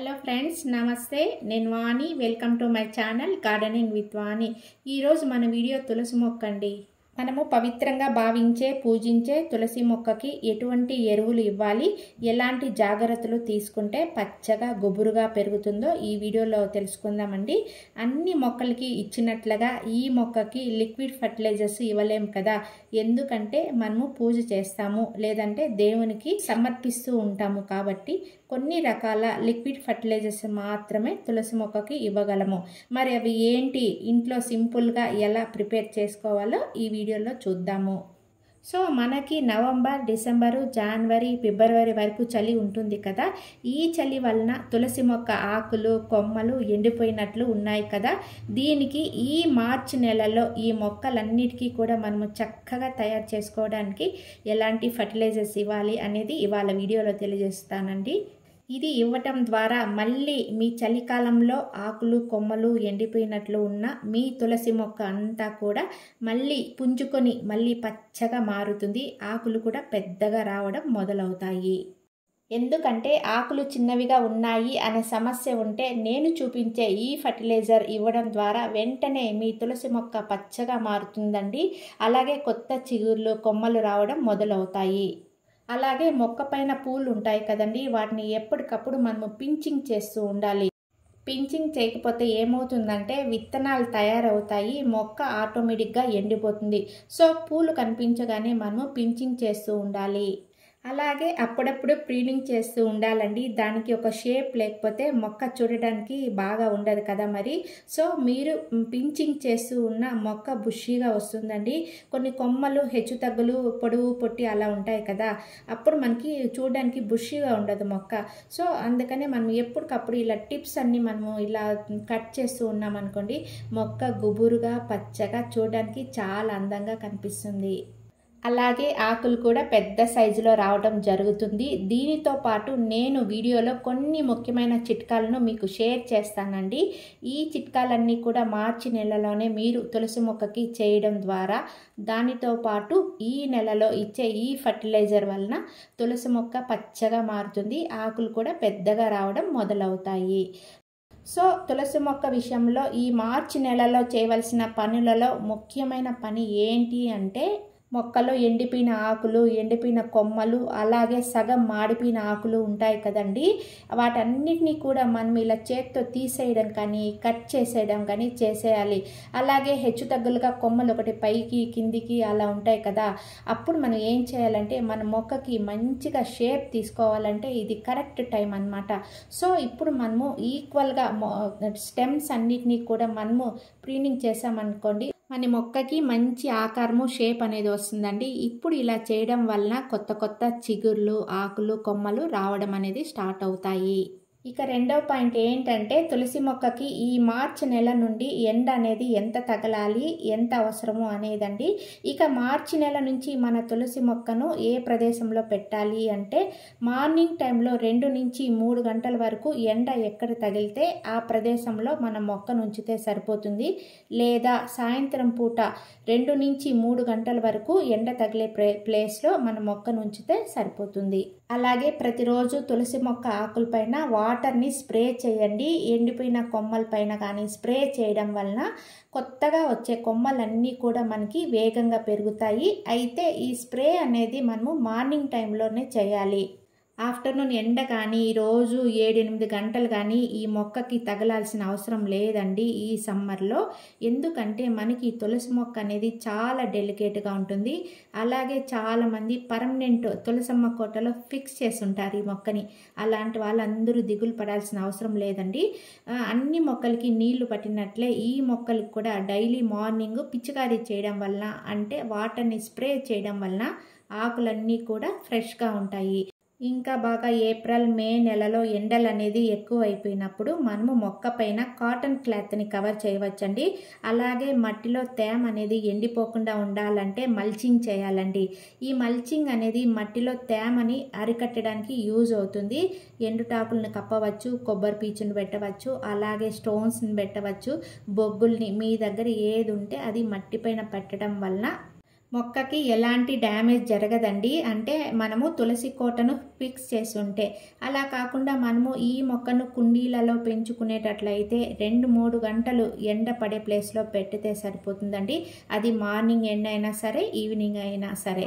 Hello friends, నమస్తే. నేను Vani. Welcome to my channel gardening with Vani. ఈరోజు మన వీడియో తులసి మొక్క అండి. మనము పవిత్రంగా భావించే పూజించే తులసి మొక్కకి ఎటువంటి ఎరువులు ఇవ్వాలి, ఎలాంటి జాగ్రత్తలు తీసుకుంటే పచ్చగా గుబురుగా పెరుగుతుందో ఈ వీడియోలో తెలుసుకుందామండి. అన్ని మొక్కలకి ఇచ్చినట్లుగా ఈ మొక్కకి లిక్విడ్ ఫర్టిలైజర్స్ ఇవ్వలేం కదా, ఎందుకంటే మనము పూజ చేస్తాము లేదంటే దేవునికి సమర్పిస్తూ ఉంటాము. కాబట్టి కొన్ని రకాల లిక్విడ్ ఫర్టిలైజర్స్ మాత్రమే తులసి మొక్కకి ఇవ్వగలము. మరి అవి ఏంటి, ఇంట్లో సింపుల్గా ఎలా ప్రిపేర్ చేసుకోవాలో ఈ వీడియోలో చూద్దాము. సో మనకి నవంబర్, డిసెంబరు, జనవరి, ఫిబ్రవరి వరకు చలి ఉంటుంది కదా. ఈ చలి వలన తులసి మొక్క ఆకులు, కొమ్మలు ఎండిపోయినట్లు ఉన్నాయి కదా. దీనికి ఈ మార్చి నెలలో ఈ మొక్కలన్నిటికీ కూడా మనము చక్కగా తయారు చేసుకోవడానికి ఎలాంటి ఫర్టిలైజర్స్ ఇవ్వాలి అనేది ఇవాళ వీడియోలో తెలియజేస్తానండి. ఇది ఇవ్వటం ద్వారా మళ్ళీ మీ చలికాలంలో ఆకులు, కొమ్మలు ఎండిపోయినట్లు ఉన్న మీ తులసి మొక్క అంతా కూడా మళ్ళీ పుంజుకొని మళ్ళీ పచ్చగా మారుతుంది. ఆకులు కూడా పెద్దగా రావడం మొదలవుతాయి. ఎందుకంటే ఆకులు చిన్నవిగా ఉన్నాయి అనే సమస్య ఉంటే నేను చూపించే ఈ ఫర్టిలైజర్ ఇవ్వడం ద్వారా వెంటనే మీ తులసి మొక్క పచ్చగా మారుతుందండి. అలాగే కొత్త చిగుర్లు, కొమ్మలు రావడం మొదలవుతాయి. అలాగే మొక్క పైన పూలు ఉంటాయి కదండి, వాటిని ఎప్పటికప్పుడు మనము పించింగ్ చేస్తూ ఉండాలి. పించింగ్ చేయకపోతే ఏమవుతుందంటే విత్తనాలు తయారవుతాయి, మొక్క ఆటోమేటిక్గా ఎండిపోతుంది. సో పూలు కనిపించగానే మనము పించింగ్ చేస్తూ ఉండాలి. అలాగే అప్పుడప్పుడు ప్రీనింగ్ చేస్తూ ఉండాలండి. దానికి ఒక షేప్ లేకపోతే మొక్క చూడడానికి బాగా ఉండదు కదా మరి. సో మీరు పించింగ్ చేస్తూ ఉన్న మొక్క బుషీగా వస్తుందండి. కొన్ని కొమ్మలు హెచ్చు తగ్గులు, పొడవు పొట్టి అలా ఉంటాయి కదా, అప్పుడు మనకి చూడడానికి బుషీగా ఉండదు మొక్క. సో అందుకనే మనం ఎప్పటికప్పుడు ఇలా టిప్స్ అన్ని మనము ఇలా కట్ చేస్తూ ఉన్నాం అనుకోండి, మొక్క గుబురుగా పచ్చగా చూడడానికి చాలా అందంగా కనిపిస్తుంది. అలాగే ఆకులు కూడా పెద్ద సైజులో రావడం జరుగుతుంది. దీనితో పాటు నేను వీడియోలో కొన్ని ముఖ్యమైన చిట్కాలను మీకు షేర్ చేస్తానండి. ఈ చిట్కాలన్నీ కూడా మార్చి నెలలోనే మీరు తులసి మొక్కకి చేయడం ద్వారా, దానితో పాటు ఈ నెలలో ఇచ్చే ఈ ఫర్టిలైజర్ వలన తులసి మొక్క పచ్చగా మారుతుంది, ఆకులు కూడా పెద్దగా రావడం మొదలవుతాయి. సో తులసి మొక్క విషయంలో ఈ మార్చి నెలలో చేయవలసిన పనులలో ముఖ్యమైన పని ఏంటి అంటే, మొక్కలో ఎండిపోయిన ఆకులు, ఎండిపోయిన కొమ్మలు, అలాగే సగం మాడిపోయిన ఆకులు ఉంటాయి కదండి, వాటన్నిటినీ కూడా మనం ఇలా చేత్తో తీసేయడం కానీ కట్ చేసేయడం కానీ చేసేయాలి. అలాగే హెచ్చు తగ్గులుగా కొమ్మలు ఒకటి పైకి కిందికి అలా ఉంటాయి కదా, అప్పుడు మనం ఏం చేయాలంటే మన మొక్కకి మంచిగా షేప్ తీసుకోవాలంటే ఇది కరెక్ట్ టైం అన్నమాట. సో ఇప్పుడు మనము ఈక్వల్గా స్టెమ్స్ అన్నిటినీ కూడా మనము ప్రీనింగ్ చేసామనుకోండి, మన మొక్కకి మంచి ఆకారము, షేప్ అనేది వస్తుందండి. ఇప్పుడు ఇలా చేయడం వలన కొత్త కొత్త చిగుర్లు, ఆకులు, కొమ్మలు రావడం అనేది స్టార్ట్ అవుతాయి. ఇక రెండవ పాయింట్ ఏంటంటే, తులసి మొక్కకి ఈ మార్చి నెల నుండి ఎండ అనేది ఎంత తగలాలి, ఎంత అవసరము అనేదండి. ఇక మార్చి నెల నుంచి మన తులసి మొక్కను ఏ ప్రదేశంలో పెట్టాలి అంటే, మార్నింగ్ టైంలో 2 నుంచి 3 గంటల వరకు ఎండ ఎక్కడ తగిలితే ఆ ప్రదేశంలో మన మొక్కను ఉంచితే సరిపోతుంది. లేదా సాయంత్రం పూట 2 నుంచి 3 గంటల వరకు ఎండ తగిలే ప్లేస్లో మన మొక్కను ఉంచితే సరిపోతుంది. అలాగే ప్రతిరోజు తులసి మొక్క ఆకులపైన వాటర్ని స్ప్రే చేయండి. ఎండిపోయిన కొమ్మల పైన కానీ స్ప్రే చేయడం వలన కొత్తగా వచ్చే కొమ్మలన్నీ కూడా మనకి వేగంగా పెరుగుతాయి. అయితే ఈ స్ప్రే అనేది మనము మార్నింగ్ టైంలోనే చేయాలి. ఆఫ్టర్నూన్ ఎండ కానీ రోజు 7-8 గంటలు కానీ ఈ మొక్కకి తగలాల్సిన అవసరం లేదండి ఈ సమ్మర్లో. ఎందుకంటే మనకి తులసి మొక్క అనేది చాలా డెలికేట్గా ఉంటుంది. అలాగే చాలామంది పర్మనెంట్ తులసమ్మ కోటలో ఫిక్స్ చేసి ఉంటారు ఈ మొక్కని. అలాంటి వాళ్ళందరూ దిగులు పడాల్సిన అవసరం లేదండి. అన్ని మొక్కలకి నీళ్లు పట్టినట్లే ఈ మొక్కలకి కూడా డైలీ మార్నింగ్ పిచికారీ చేయడం వలన, అంటే వాటర్ని స్ప్రే చేయడం వలన ఆకులన్నీ కూడా ఫ్రెష్గా ఉంటాయి. ఇంకా బాగా ఏప్రిల్, మే నెలలో ఎండలు అనేది ఎక్కువ అయిపోయినప్పుడు మనము మొక్క పైన కాటన్ క్లాత్ని కవర్ చేయవచ్చండి. అలాగే మట్టిలో తేమ అనేది ఎండిపోకుండా ఉండాలంటే మల్చింగ్ చేయాలండి. ఈ మల్చింగ్ అనేది మట్టిలో తేమని అరికట్టడానికి యూజ్ అవుతుంది. ఎండుటాకులను కప్పవచ్చు, కొబ్బరి పీచుని పెట్టవచ్చు, అలాగే స్టోన్స్ని పెట్టవచ్చు, బొగ్గుల్ని మీ దగ్గర ఏది ఉంటే అది మట్టి పైన పెట్టడం వలన మొక్కకి ఎలాంటి డ్యామేజ్ జరగదండి. అంటే మనము తులసి కోటను ఫిక్స్ చేసి ఉంటే. అలా కాకుండా మనము ఈ మొక్కను కుండీలలో పెంచుకునేటట్లయితే 2-3 గంటలు ఎండ పడే ప్లేస్లో పెట్టితే సరిపోతుందండి. అది మార్నింగ్ ఎండ అయినా సరే, ఈవినింగ్ అయినా సరే.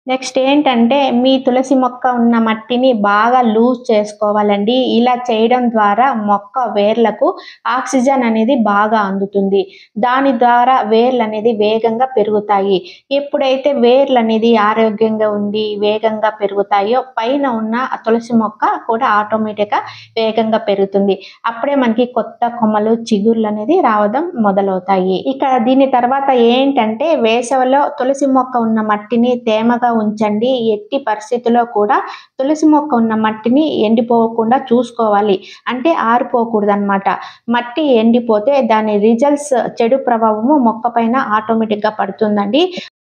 నెక్స్ట్ ఏంటంటే మీ తులసి మొక్క ఉన్న మట్టిని బాగా లూజ్ చేసుకోవాలండి. ఇలా చేయడం ద్వారా మొక్క వేర్లకు ఆక్సిజన్ అనేది బాగా అందుతుంది. దాని ద్వారా వేర్లు అనేది వేగంగా పెరుగుతాయి. ఎప్పుడైతే వేర్లు అనేది ఆరోగ్యంగా ఉండి వేగంగా పెరుగుతాయో పైన ఉన్న తులసి మొక్క కూడా ఆటోమేటిక్గా వేగంగా పెరుగుతుంది. అప్పుడే మనకి కొత్త కొమ్మలు చిగుర్లు అనేది రావడం మొదలవుతాయి. ఇక దీని తర్వాత ఏంటంటే వేసవిలో తులసి మొక్క ఉన్న మట్టిని తేమగా ఉంచండి. ఎట్టి పరిస్థితుల్లో కూడా తులసి మొక్క ఉన్న మట్టిని ఎండిపోకుండా చూసుకోవాలి. అంటే ఆరిపోకూడదన్నమాట. మట్టి ఎండిపోతే దాని రిజల్ట్స్ చెడు ప్రభావము మొక్క పైన ఆటోమేటిక్గా పడుతుందండి.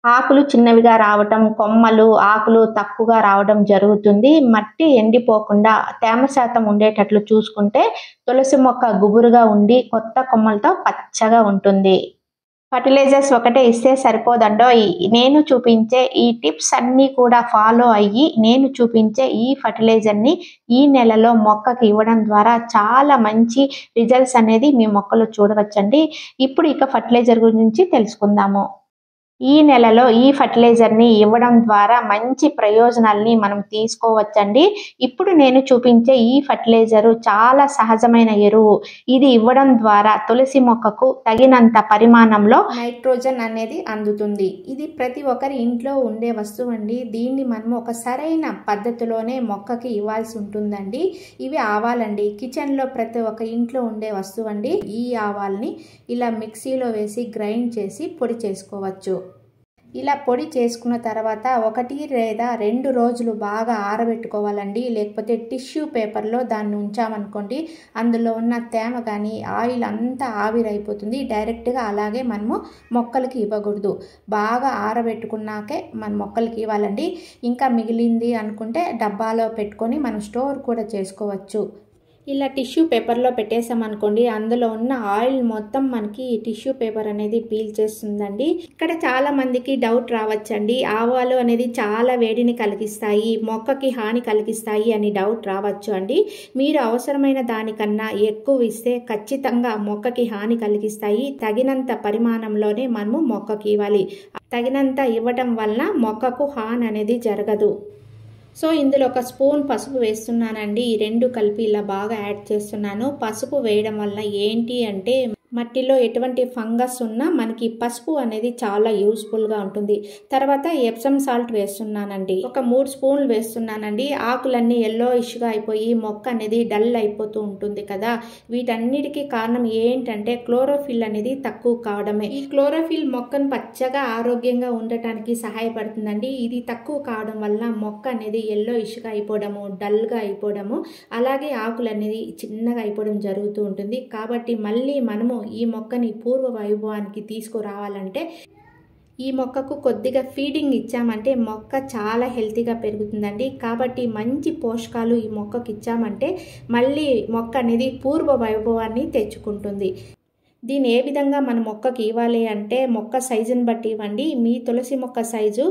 ఆకులు చిన్నవిగా రావటం, కొమ్మలు ఆకులు తక్కువగా రావడం జరుగుతుంది. మట్టి ఎండిపోకుండా తేమ శాతం ఉండేటట్లు చూసుకుంటే తులసి మొక్క గుబురుగా ఉండి కొత్త కొమ్మలతో పచ్చగా ఉంటుంది. ఫర్టిలైజర్స్ ఒకటే ఇస్తే సరిపోదండోయ్. నేను చూపించే ఈ టిప్స్ అన్నీ కూడా ఫాలో అయ్యి నేను చూపించే ఈ ఫర్టిలైజర్ని ఈ నెలలో మొక్కకి ఇవ్వడం ద్వారా చాలా మంచి రిజల్ట్స్ అనేది మీ మొక్కలో చూడవచ్చండి. ఇప్పుడు ఇక ఫర్టిలైజర్ గురించి తెలుసుకుందాము. ఈ నెలలో ఈ ఫర్టిలైజర్ని ఇవ్వడం ద్వారా మంచి ప్రయోజనాల్ని మనం తీసుకోవచ్చండి. ఇప్పుడు నేను చూపించే ఈ ఫర్టిలైజరు చాలా సహజమైన ఎరువు. ఇది ఇవ్వడం ద్వారా తులసి మొక్కకు తగినంత పరిమాణంలో నైట్రోజన్ అనేది అందుతుంది. ఇది ప్రతి ఒక్కరి ఇంట్లో ఉండే వస్తువు అండి. దీన్ని మనం ఒక సరైన పద్ధతిలోనే మొక్కకి ఇవ్వాల్సి ఉంటుందండి. ఇవి ఆవాలండి. కిచెన్లో ప్రతి ఒక్క ఇంట్లో ఉండే వస్తువు అండి. ఈ ఆవాల్ని ఇలా మిక్సీలో వేసి గ్రైండ్ చేసి పొడి చేసుకోవచ్చు. ఇలా పొడి చేసుకున్న తర్వాత 1 లేదా 2 రోజులు బాగా ఆరబెట్టుకోవాలండి. లేకపోతే టిష్యూ పేపర్లో దాన్ని ఉంచామనుకోండి, అందులో ఉన్న తేమ కానీ ఆయిల్ అంతా ఆవిరైపోతుంది. డైరెక్ట్గా అలాగే మనము మొక్కలకి ఇవ్వకూడదు. బాగా ఆరబెట్టుకున్నాకే మన మొక్కలకి ఇవ్వాలండి. ఇంకా మిగిలింది అనుకుంటే డబ్బాలో పెట్టుకొని మనం స్టోర్ కూడా చేసుకోవచ్చు. ఇలా టిష్యూ పేపర్లో పెట్టేసామనుకోండి, అందులో ఉన్న ఆయిల్ మొత్తం మనకి టిష్యూ పేపర్ అనేది పీల్చేస్తుందండి. ఇక్కడ చాలా మందికి డౌట్ రావచ్చండి. ఆవాలు అనేది చాలా వేడిని కలిగిస్తాయి, మొక్కకి హాని కలిగిస్తాయి అని డౌట్ రావచ్చు అండి. మీరు అవసరమైన దానికన్నా ఎక్కువ ఇస్తే ఖచ్చితంగా మొక్కకి హాని కలిగిస్తాయి. తగినంత పరిమాణంలోనే మనము మొక్కకి ఇవ్వాలి. తగినంత ఇవ్వటం వలన మొక్కకు హాని అనేది జరగదు. సో ఇందులో 1 స్పూన్ పసుపు వేస్తున్నానండి. ఈ 2 కలిపి ఇలా బాగా యాడ్ చేస్తున్నాను. పసుపు వేయడం వల్ల ఏంటి అంటే మట్టిలో ఎటువంటి ఫంగస్ ఉన్నా మనకి పసుపు అనేది చాలా యూస్ఫుల్గా ఉంటుంది. తర్వాత ఎప్సమ్ సాల్ట్ వేస్తున్నానండి. ఒక 3 స్పూన్లు వేస్తున్నానండి. ఆకులన్నీ ఎల్లోయిష్గా అయిపోయి మొక్క అనేది డల్ అయిపోతూ ఉంటుంది కదా. వీటన్నిటికీ కారణం ఏంటంటే క్లోరోఫిల్ అనేది తక్కువ కావడమే. ఈ క్లోరోఫిల్ మొక్కను పచ్చగా ఆరోగ్యంగా ఉండటానికి సహాయపడుతుందండి. ఇది తక్కువ కావడం వల్ల మొక్క అనేది ఎల్లోయిష్గా అయిపోవడము, డల్గా అయిపోవడము, అలాగే ఆకులు అనేది చిన్నగా అయిపోవడం జరుగుతూ ఉంటుంది. కాబట్టి మళ్ళీ మనము ఈ మొక్కని పూర్వ వైభవానికి తీసుకురావాలంటే ఈ మొక్కకు కొద్దిగా ఫీడింగ్ ఇచ్చామంటే మొక్క చాలా హెల్తీగా పెరుగుతుందండి. కాబట్టి మంచి పోషకాలు ఈ మొక్కకి ఇచ్చామంటే మళ్ళీ మొక్క అనేది పూర్వ వైభవాన్ని తెచ్చుకుంటుంది. దీన్ని ఏ విధంగా మన మొక్కకి ఇవ్వాలి అంటే మొక్క సైజుని బట్టి ఇవ్వండి. మీ తులసి మొక్క సైజు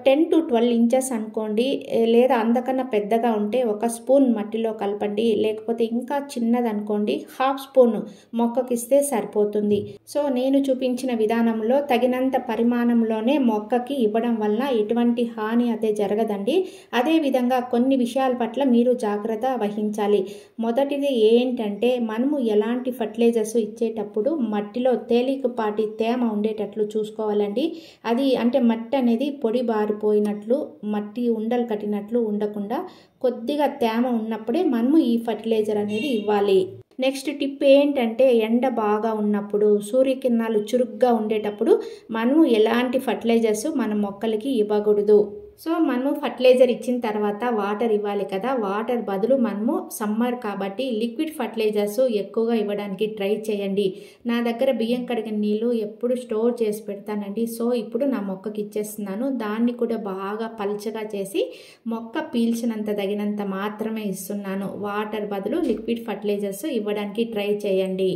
10 to 12 ఇంచెస్ అనుకోండి. లేదా అంతకన్నా పెద్దగా ఉంటే 1 స్పూన్ మట్టిలో కలపండి. లేకపోతే ఇంకా చిన్నది అనుకోండి, 1/2 స్పూన్ మొక్కకి ఇస్తే సరిపోతుంది. సో నేను చూపించిన విధానంలో తగినంత పరిమాణంలోనే మొక్కకి ఇవ్వడం వల్ల ఎటువంటి హాని అయితే జరగదండి. అదేవిధంగా కొన్ని విషయాల పట్ల మీరు జాగ్రత్త వహించాలి. మొదటిది ఏంటంటే మనము ఎలాంటి ఫర్టిలైజర్స్ ఇచ్చేటప్పుడు మట్టిలో తేలికపాటి తేమ ఉండేటట్లు చూసుకోవాలండి. అది అంటే మట్టి అనేది పొడి బారిపోయినట్లు, మట్టి ఉండలు కట్టినట్లు ఉండకుండా కొద్దిగా తేమ ఉన్నప్పుడే మనము ఈ ఫర్టిలైజర్ అనేది ఇవ్వాలి. నెక్స్ట్ టిప్ ఏంటంటే ఎండ బాగా ఉన్నప్పుడు, సూర్యకిరణాలు చురుగ్గా ఉండేటప్పుడు మనము ఎలాంటి ఫర్టిలైజర్స్ మన మొక్కలకి ఇవ్వకూడదు. సో మనము ఫర్టిలైజర్ ఇచ్చిన తర్వాత వాటర్ ఇవ్వాలి కదా. వాటర్ బదులు మనము సమ్మర్ కాబట్టి లిక్విడ్ ఫర్టిలైజర్స్ ఎక్కువగా ఇవ్వడానికి ట్రై చేయండి. నా దగ్గర బియ్యం కడిగిన నీళ్ళు ఎప్పుడు స్టోర్ చేసి పెడతానండి. సో ఇప్పుడు నా మొక్కకి ఇచ్చేస్తున్నాను. దాన్ని కూడా బాగా పల్చగా చేసి మొక్క పీల్చినంత తగినంత మాత్రమే ఇస్తున్నాను. వాటర్ బదులు లిక్విడ్ ఫర్టిలైజర్స్ ఇవ్వడానికి ట్రై చేయండి.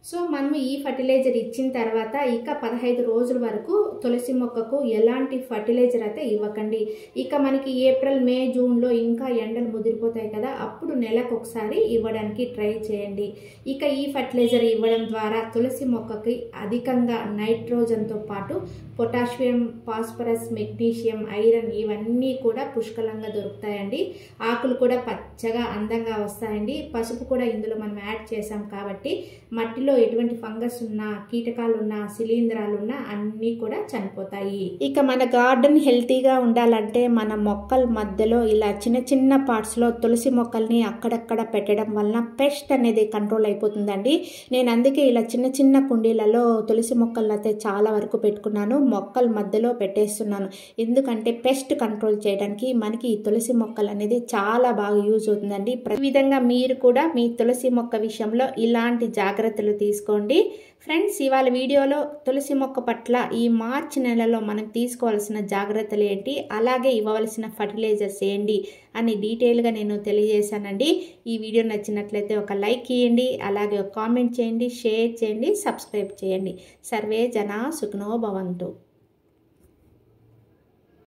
సో మనము ఈ ఫర్టిలైజర్ ఇచ్చిన తర్వాత ఇక 15 రోజుల వరకు తులసి మొక్కకు ఎలాంటి ఫర్టిలైజర్ అయితే ఇవ్వకండి. ఇక మనకి ఏప్రిల్, మే, జూన్లో ఇంకా ఎండలు ముదిరిపోతాయి కదా, అప్పుడు నెలకు ఒకసారి ఇవ్వడానికి ట్రై చేయండి. ఇక ఈ ఫర్టిలైజర్ ఇవ్వడం ద్వారా తులసి మొక్కకి అధికంగా నైట్రోజన్తో పాటు పొటాషియం, ఫాస్ఫరస్, మెగ్నీషియం, ఐరన్ ఇవన్నీ కూడా పుష్కలంగా దొరుకుతాయండి. ఆకులు కూడా పచ్చగా అందంగా వస్తాయండి. పసుపు కూడా ఇందులో మనం యాడ్ చేసాం కాబట్టి మట్టిలో ఎటువంటి ఫంగస్ ఉన్నా, కీటకాలు ఉన్నా, శిలీంధ్రాలు ఉన్నా అన్నీ కూడా చనిపోతాయి. ఇక మన గార్డెన్ హెల్తీగా ఉండాలంటే మన మొక్కల మధ్యలో ఇలా చిన్న చిన్న పార్ట్స్లో తులసి మొక్కల్ని అక్కడక్కడ పెట్టడం వలన పెస్ట్ అనేది కంట్రోల్ అయిపోతుందండి. నేను అందుకే ఇలా చిన్న చిన్న కుండీలలో తులసి మొక్కలను అయితే చాలా వరకు పెట్టుకున్నాను. మొక్కల మధ్యలో పెట్టేస్తున్నాను. ఎందుకంటే పెస్ట్ కంట్రోల్ చేయడానికి మనకి ఈ తులసి మొక్కలు అనేది చాలా బాగా యూజ్ అవుతుందండి. ఈ విధంగా మీరు కూడా మీ తులసి మొక్క విషయంలో ఇలాంటి జాగ్రత్తలు తీసుకోండి. ఫ్రెండ్స్, ఇవాళ వీడియోలో తులసి మొక్క పట్ల ఈ మార్చి నెలలో మనం తీసుకోవాల్సిన జాగ్రత్తలు ఏంటి, అలాగే ఇవ్వవలసిన ఫర్టిలైజర్స్ ఏంటి అని డీటెయిల్గా నేను తెలియజేశానండి. ఈ వీడియో నచ్చినట్లయితే ఒక లైక్ ఇవ్వండి, అలాగే ఒక కామెంట్ చేయండి, షేర్ చేయండి, సబ్స్క్రైబ్ చేయండి. సర్వే జనా సుఖినో భవంతు.